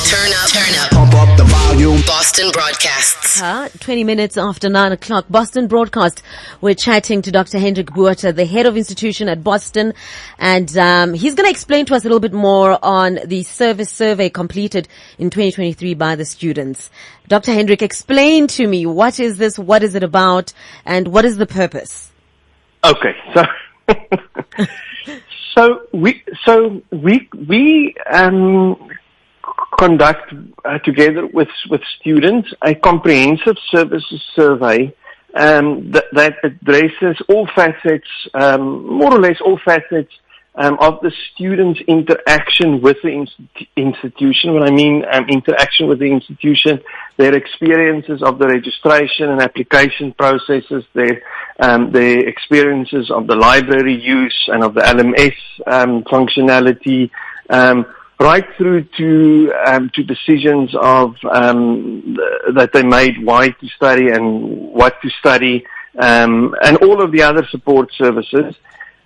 Turn up. Pump up the volume. Boston Broadcasts. 20 minutes after 9 o'clock, Boston Broadcast. We're chatting to Dr. Hendrik Botha, the head of institution at Boston. And he's going to explain to us a little bit more on the service survey completed in 2023 by the students. Dr. Hendrik, explain to me, what is this, what is it about, and what is the purpose? Okay, so we conduct together with students a comprehensive services survey that addresses all facets, more or less all facets of the students' interaction with the institution. When I mean interaction with the institution, their experiences of the registration and application processes, their experiences of the library use and of the LMS functionality, right through to decisions of that they made, why to study and what to study, and all of the other support services.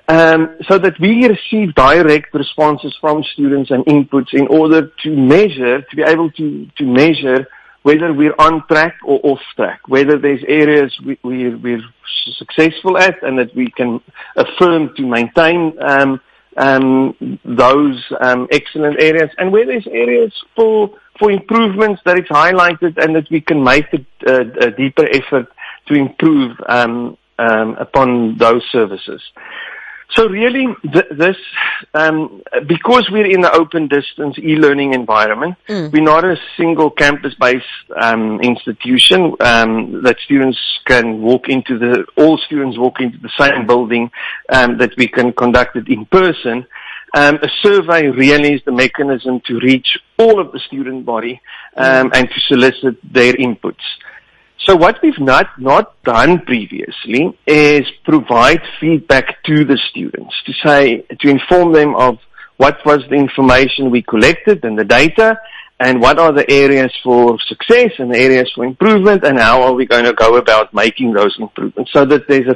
So that we receive direct responses from students and inputs in order to be able to measure whether we're on track or off track, whether there's areas we're successful at and that we can affirm to maintain those excellent areas, and where there's areas for improvements that it's highlighted and that we can make a deeper effort to improve upon those services. So really, this because we're in the open distance e-learning environment, we're not a single campus-based institution that students can all students walk into the same building that we can conduct it in person. A survey really is the mechanism to reach all of the student body and to solicit their inputs. So what we've not done previously is provide feedback to the students to inform them of what was the information we collected and the data, and what are the areas for success and the areas for improvement, and how are we going to go about making those improvements, so that there's a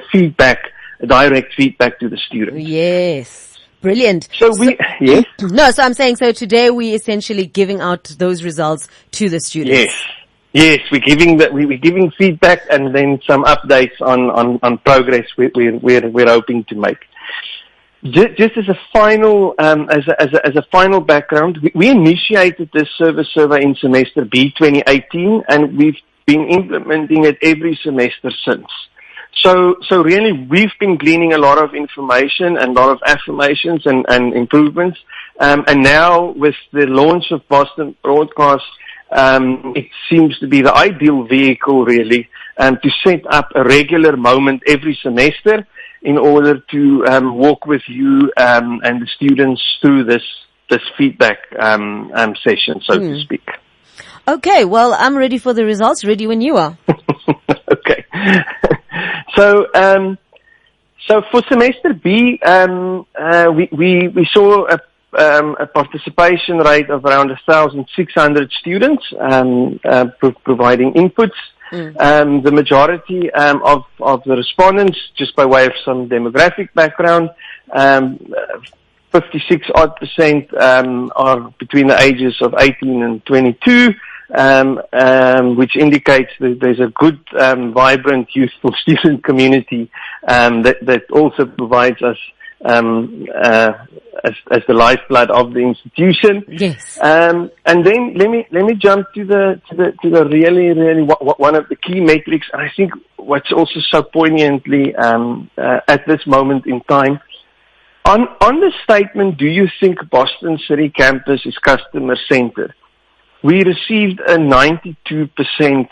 direct feedback to the students. Yes. Brilliant. Yes? No, so I'm saying, so today we're essentially giving out those results to the students. Yes, we're giving feedback and then some updates on progress we're hoping to make. Just as a final as a final background, we initiated this service survey in semester B 2018, and we've been implementing it every semester since. So really, we've been gleaning a lot of information and a lot of affirmations and improvements, and now with the launch of Boston Broadcast, it seems to be the ideal vehicle, really, to set up a regular moment every semester in order to walk with you and the students through this feedback session, so to speak. Okay, well, I'm ready for the results. Ready when you are. Okay. So for semester B, we saw a participation rate of around 1,600 students providing inputs. The majority of the respondents, just by way of some demographic background, 56% are between the ages of 18 and 22, which indicates that there's a good, vibrant, youthful student community that also provides us as the lifeblood of the institution. Yes. And then let me jump to the really one of the key metrics. I think what's also so poignantly at this moment in time. On the statement, do you think Boston City campus is customer centered? We received a 92%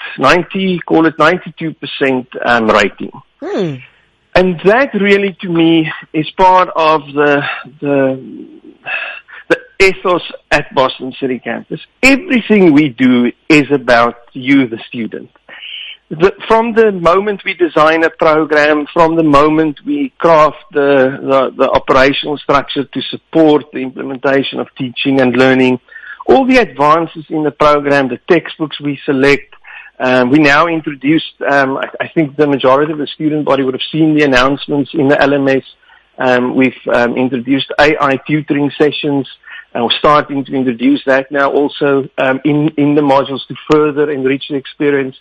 rating. And that really, to me, is part of the ethos at Boston City campus. Everything we do is about you, the student. From the moment we design a program, from the moment we craft the operational structure to support the implementation of teaching and learning, all the advances in the program, the textbooks we select. We now introduced, I think the majority of the student body would have seen the announcements in the LMS. We've introduced AI tutoring sessions and we're starting to introduce that now also in the modules to further enrich the experience,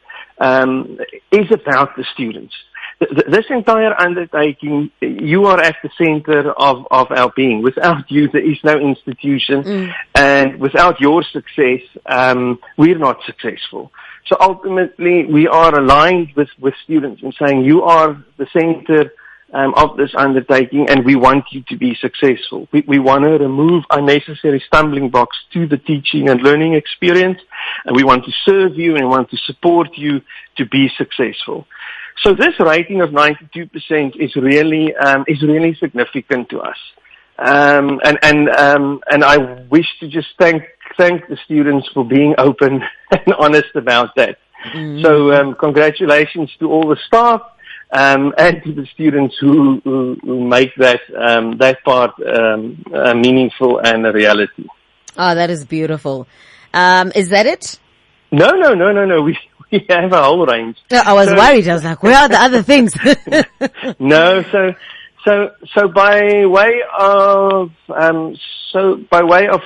is about the students. This entire undertaking, you are at the center of our being. Without you, there is no institution, and without your success, we're not successful. So ultimately, we are aligned with students in saying you are the center of this undertaking, and we want you to be successful. We want to remove unnecessary stumbling blocks to the teaching and learning experience, and we want to serve you and want to support you to be successful. So this rating of 92% is really significant to us. And I wish to just thank the students for being open and honest about that. So congratulations to all the staff and to the students who make that part meaningful and a reality. Oh, that is beautiful. Is that it? No. We have a whole range. I was worried. I was like, where are the other things? No, so by way of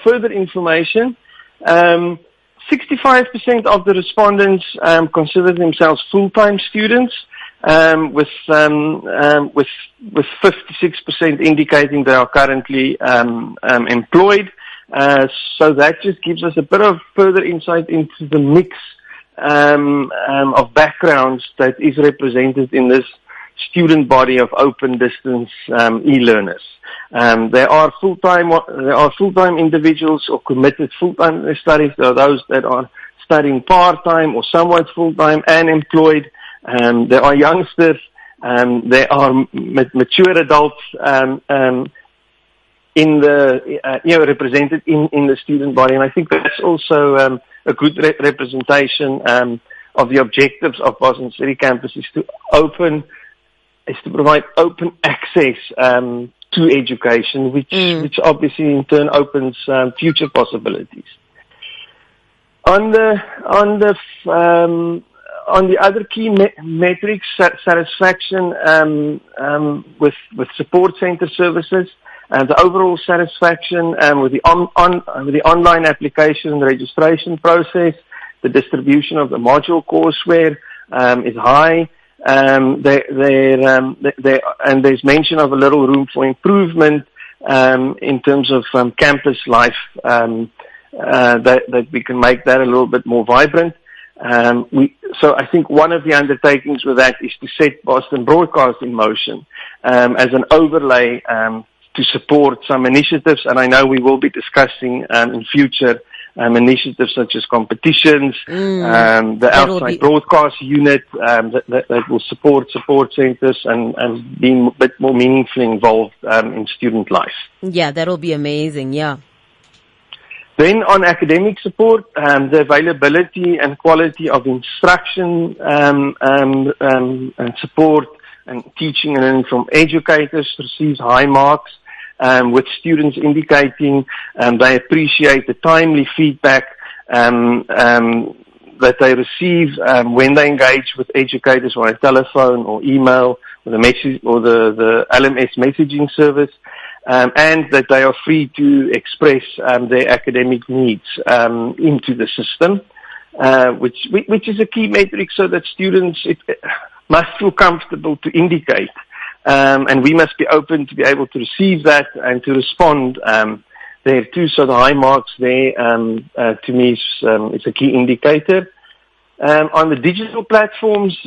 further information, 65% of the respondents consider themselves full-time students, with 56% indicating they are currently employed. So that just gives us a bit of further insight into the mix of backgrounds that is represented in this student body of open distance e-learners. There are full-time individuals or committed full-time studies. There are those that are studying part-time or somewhat full-time and employed. There are youngsters. There are mature adults in the represented in the student body, and I think that's also a good representation of the objectives of Boston City Campus is to provide open access to education, which obviously in turn opens future possibilities. On the other key metrics, satisfaction with support center services. The overall satisfaction with the online application and registration process, the distribution of the module courseware is high. And there's mention of a little room for improvement in terms of campus life, that we can make that a little bit more vibrant. So I think one of the undertakings with that is to set Boston Broadcast in motion as an overlay to support some initiatives, and I know we will be discussing in future initiatives such as competitions, the outside broadcast unit that will support centers and being a bit more meaningfully involved in student life. Yeah, that'll be amazing. Yeah. Then on academic support, the availability and quality of instruction and support and teaching and learning from educators receives high marks, with students indicating they appreciate the timely feedback that they receive when they engage with educators via telephone or email or the message or the LMS messaging service, and that they are free to express their academic needs into the system, which is a key metric, so that students must feel comfortable to indicate. And we must be open to be able to receive that and to respond there too. So the high marks there, to me, is a key indicator. On the digital platforms,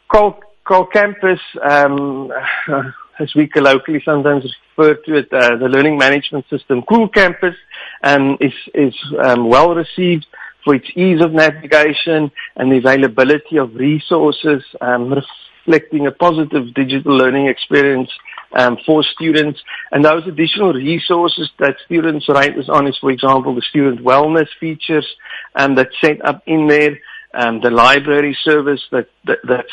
Call Campus, as we colloquially sometimes refer to it, the learning management system, Cool Campus, is well received for its ease of navigation and the availability of resources, reflecting a positive digital learning experience for students. And those additional resources that students rate us on is, for example, the student wellness features that's set up in there, the library service that's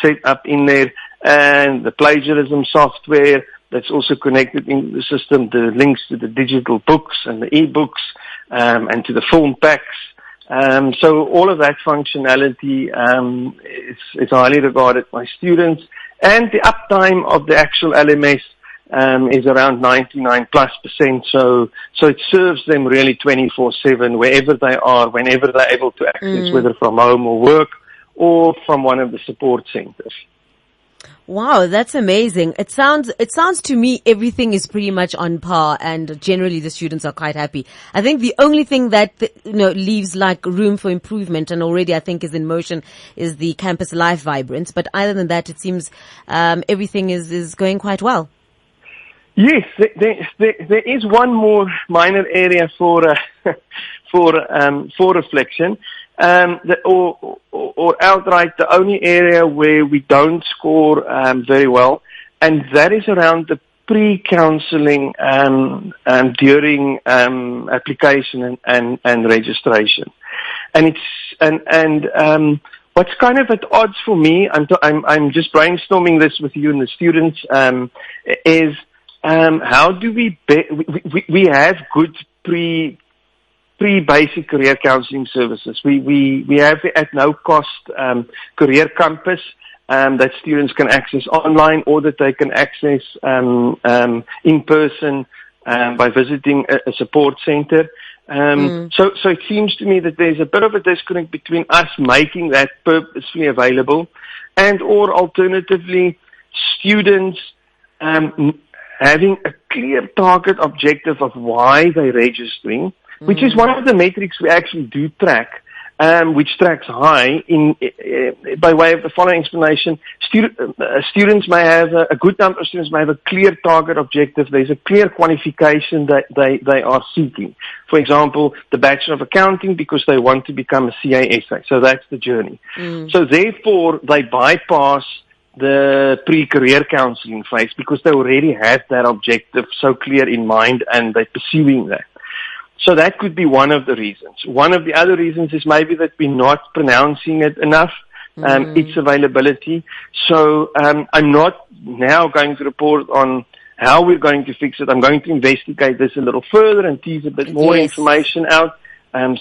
set up in there, and the plagiarism software that's also connected into the system, the links to the digital books and the e-books, and to the film packs. So all of that functionality is highly regarded by students, and the uptime of the actual LMS is around 99+%. So it serves them really 24/7 wherever they are, whenever they're able to access, whether from home or work or from one of the support centers. Wow, that's amazing. It sounds to me everything is pretty much on par, and generally the students are quite happy. I think the only thing that leaves like room for improvement, and already I think is in motion, is the campus life vibrance. But other than that, it seems everything is going quite well. Yes, there is one more minor area for reflection. Or outright the only area where we don't score very well, and that is around the pre-counseling during application and registration. And what's kind of at odds for me, I'm just brainstorming this with you and the students, is how do we have good pre-basic career counseling services. We have at no cost career compass that students can access online or that they can access in person by visiting a support center. So it seems to me that there's a bit of a disconnect between us making that purposefully available and or alternatively students having a clear target objective of why they're registering, which is one of the metrics we actually do track, which tracks high by way of the following explanation. Students may have, a good number of students may have a clear target objective. There's a clear qualification that they are seeking. For example, the Bachelor of Accounting because they want to become a CASA. So that's the journey. So therefore, they bypass the pre-career counseling phase because they already have that objective so clear in mind and they're pursuing that. So that could be one of the reasons. One of the other reasons is maybe that we're not pronouncing it enough, its availability. So I'm not now going to report on how we're going to fix it. I'm going to investigate this a little further and tease a bit more information out,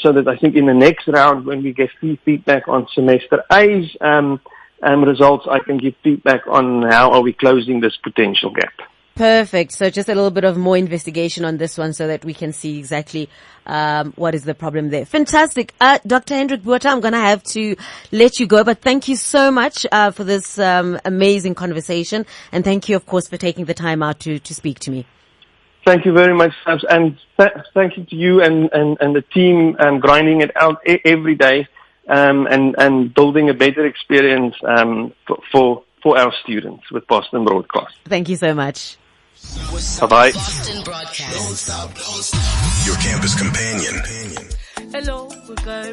so that I think in the next round when we get feedback on semester A's results, I can give feedback on how are we closing this potential gap. Perfect. So just a little bit of more investigation on this one so that we can see exactly what is the problem there. Fantastic. Dr. Hendrik Botha, I'm going to have to let you go, but thank you so much for this amazing conversation. And thank you, of course, for taking the time out to speak to me. Thank you very much, Dubbz. And thank you to you and the team grinding it out every day and building a better experience for our students with Boston Broadcast. Thank you so much. Bye-bye. Boston Broadcast. Your campus companion. Hello, we're going.